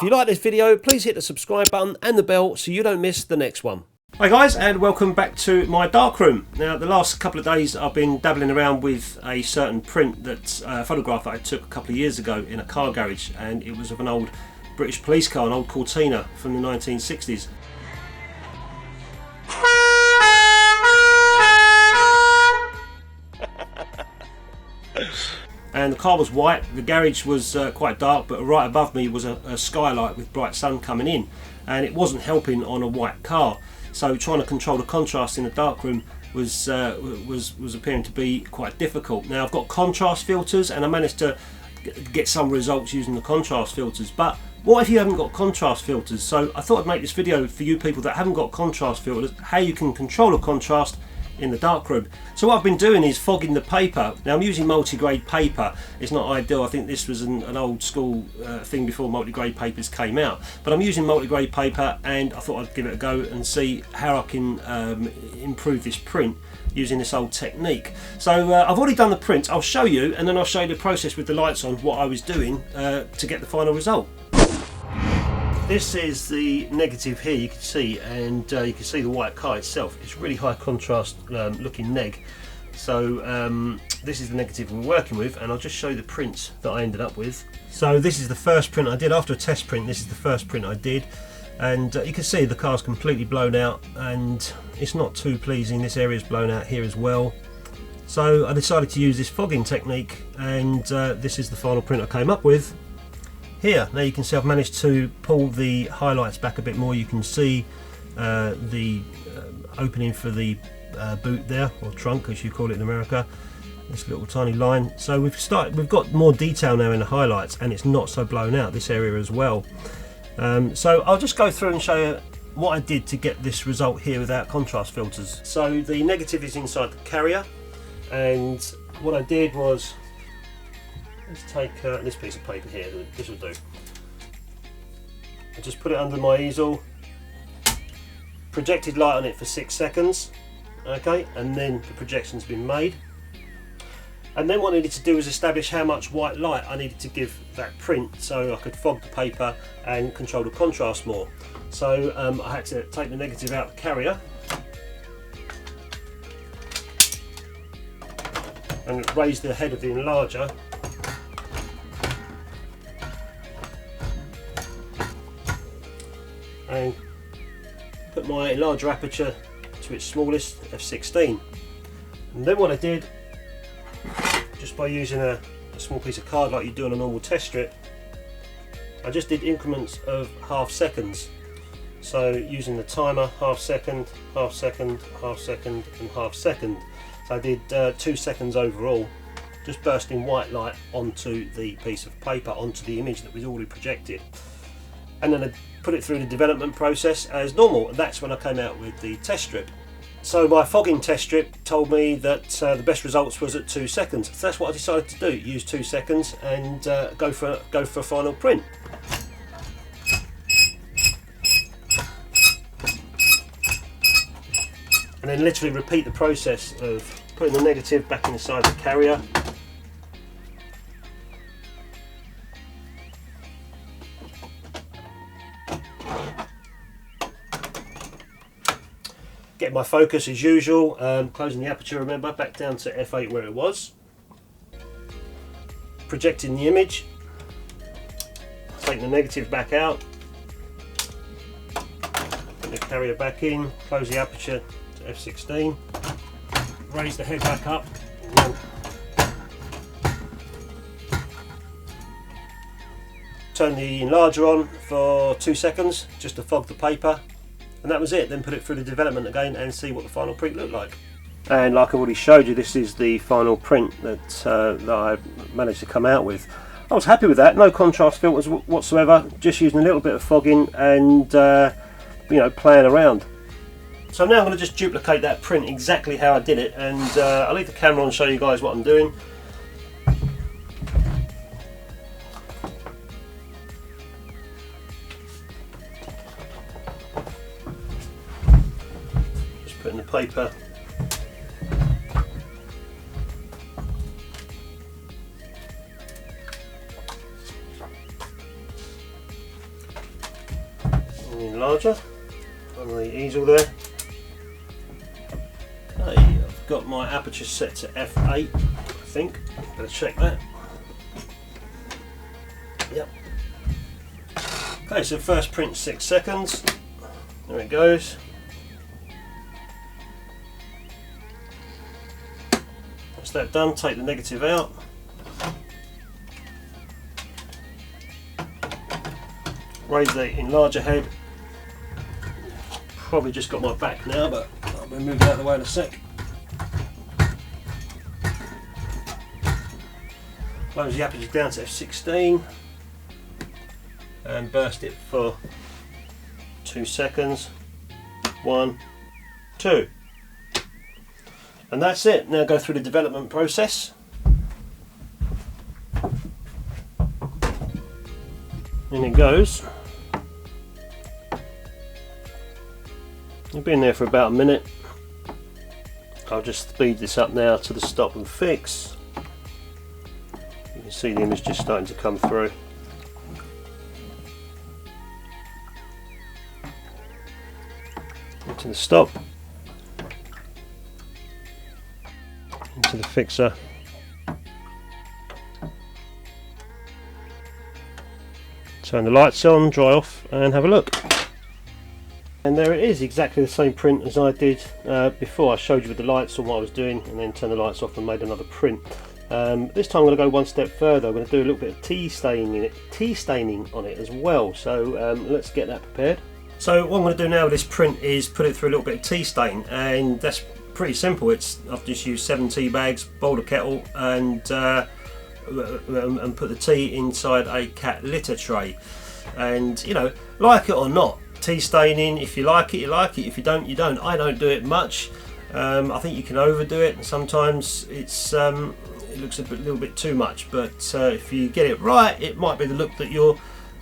you like this video, please hit the subscribe button and the bell so you don't miss the next one. Hi guys, and welcome back to my darkroom. Now the last couple of days I've been dabbling around with a certain print that's a photograph that I took a couple of years ago in a car garage, and it was of an old British police car, an old Cortina from the 1960s. And the car was white, the garage was quite dark, but right above me was a skylight with bright sun coming in, and it wasn't helping on a white car. So trying to control the contrast in the darkroom was appearing to be quite difficult. Now I've got contrast filters, and I managed to get some results using the contrast filters, but what if you haven't got contrast filters? So I thought I'd make this video for you people that haven't got contrast filters, how you can control the contrast in the darkroom. So what I've been doing is fogging the paper. Now I'm using multi-grade paper. It's not ideal. I think this was an old school thing before multi-grade papers came out, but I'm using multi-grade paper, and I thought I'd give it a go and see how I can improve this print using this old technique. So I've already done the print. I'll show you, and then I'll show you the process with the lights on, what I was doing to get the final result. This is the negative here, you can see, and you can see the white car itself. It's really high contrast looking neg. So this is the negative we're working with, and I'll just show you the prints that I ended up with. So this is the first print I did after a test print. This is the first print I did, and you can see the car's completely blown out, and it's not too pleasing. This area is blown out here as well. So I decided to use this fogging technique, and this is the final print I came up with. Here, now you can see I've managed to pull the highlights back a bit more. You can see the opening for the boot there, or trunk as you call it in America, this little tiny line. So we've got more detail now in the highlights, and it's not so blown out, this area as well. So I'll just go through and show you what I did to get this result here without contrast filters. So the negative is inside the carrier, and what I did was, let's take this piece of paper here, this will do. I just put it under my easel, projected light on it for 6 seconds, okay, and then the projection's been made. And then what I needed to do was establish how much white light I needed to give that print so I could fog the paper and control the contrast more. So I had to take the negative out of the carrier and raise the head of the enlarger. And put my enlarger aperture to its smallest, f16. And then what I did, just by using a small piece of card like you do on a normal test strip, I just did increments of half seconds. So using the timer, half second, half second, half second, and half second. So I did 2 seconds overall, just bursting white light onto the piece of paper, onto the image that was already projected. And then I put it through the development process as normal, and that's when I came out with the test strip. So my fogging test strip told me that the best results was at 2 seconds. So that's what I decided to do, use 2 seconds and go for a final print. And then literally repeat the process of putting the negative back inside the carrier, get my focus as usual, closing the aperture, remember, back down to f8 where it was, projecting the image, taking the negative back out, put the carrier back in, close the aperture to f16, raise the head back up, and turn the enlarger on for 2 seconds just to fog the paper. And that was it. Then put it through the development again and see what the final print looked like. And like I've already showed you, this is the final print that I managed to come out with. I was happy with that. No contrast filters whatsoever. Just using a little bit of fogging and you know, playing around. So now I'm going to just duplicate that print exactly how I did it, and I'll leave the camera on and show you guys what I'm doing. Putting the paper enlarger on the easel there. Okay, I've got my aperture set to f8, I think. Better check that. Yep. Okay, so first print 6 seconds. There it goes. That's that done. Take the negative out. Raise the enlarger head. Probably just got my back now, but I'll be moved out of the way in a sec. Close the aperture down to f16 and burst it for 2 seconds. 1, 2. And that's it. Now go through the development process. In it goes. You've been there for about a minute. I'll just speed this up now to the stop and fix. You can see the image just starting to come through. Into the stop. Into the fixer. Turn the lights on, dry off and have a look. And there it is, exactly the same print as I did before. I showed you with the lights on what I was doing and then turned the lights off and made another print. This time I'm going to go one step further. I'm going to do a little bit of tea staining on it as well. So let's get that prepared. So what I'm going to do now with this print is put it through a little bit of tea stain, and that's pretty simple. I've just used 7 tea bags, boiled a kettle and put the tea inside a cat litter tray. And you know, like it or not, tea staining, if you like it, you like it. If you don't, you don't. I don't do it much. I think you can overdo it, and sometimes it looks a little bit too much. But if you get it right, it might be the look that you're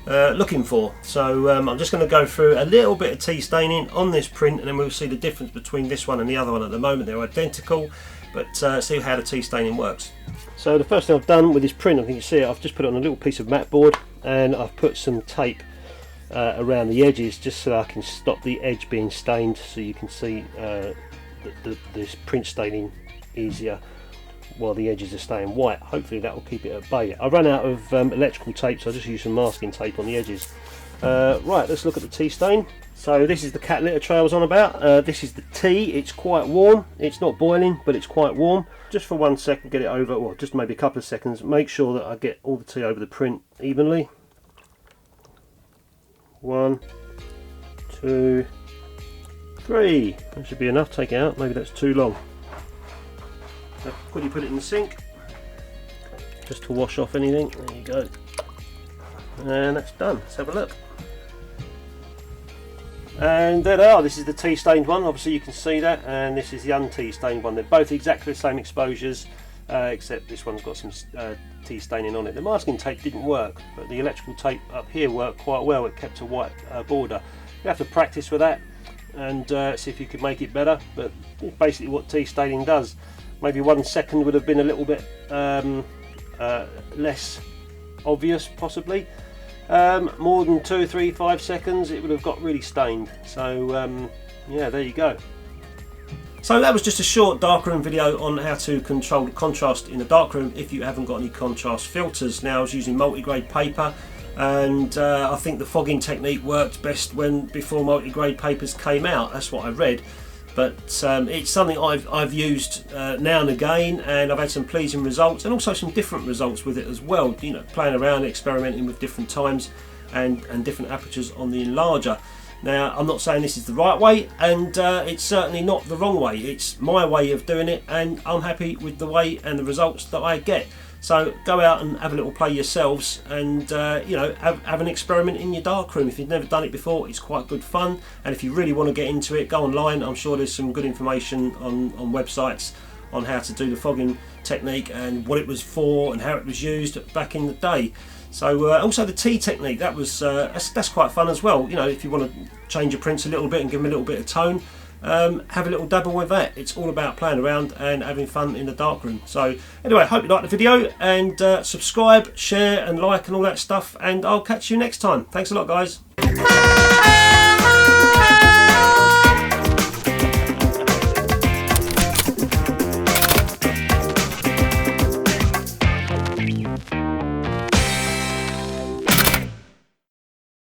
looking for. So I'm just going to go through a little bit of tea staining on this print, and then we'll see the difference between this one and the other one. At the moment they're identical, but see how the tea staining works. So the first thing I've done with this print, I think you see it, I've just put it on a little piece of mat board, and I've put some tape around the edges just so I can stop the edge being stained, so you can see this print staining easier while the edges are staying white. Hopefully that will keep it at bay. I ran out of electrical tape, so I just used some masking tape on the edges. Right, let's look at the tea stain. So this is the cat litter tray I was on about. This is the tea. It's quite warm. It's not boiling, but it's quite warm. Just for 1 second, get it over, well, just maybe a couple of seconds. Make sure that I get all the tea over the print evenly. 1, 2, 3. That should be enough. Take it out. Maybe that's too long. So quickly put it in the sink, just to wash off anything. There you go. And that's done. Let's have a look. And there they are. This is the tea stained one, obviously you can see that, and this is the untea stained one. They're both exactly the same exposures, except this one's got some tea staining on it. The masking tape didn't work, but the electrical tape up here worked quite well. It kept a white border. You have to practice with that and see if you could make it better, but it's basically what tea staining does. Maybe 1 second would have been a little bit less obvious, possibly. More than 2, 3, 5 seconds, it would have got really stained. So yeah, there you go. So that was just a short darkroom video on how to control the contrast in the darkroom if you haven't got any contrast filters. Now I was using multi-grade paper, and I think the fogging technique worked best before multi-grade papers came out. That's what I read. But it's something I've used now and again, and I've had some pleasing results, and also some different results with it as well. You know, playing around, experimenting with different times and different apertures on the enlarger. Now, I'm not saying this is the right way, and it's certainly not the wrong way. It's my way of doing it, and I'm happy with the way and the results that I get. So go out and have a little play yourselves, and you know, have an experiment in your darkroom. If you've never done it before, it's quite good fun. And if you really want to get into it, go online. I'm sure there's some good information on websites on how to do the fogging technique and what it was for and how it was used back in the day. So also the tea technique, that was that's quite fun as well. You know, if you want to change your prints a little bit and give them a little bit of tone, have a little dabble with that. It's all about playing around and having fun in the darkroom. So anyway, hope you liked the video, and subscribe, share and like and all that stuff, and I'll catch you next time. Thanks a lot, guys.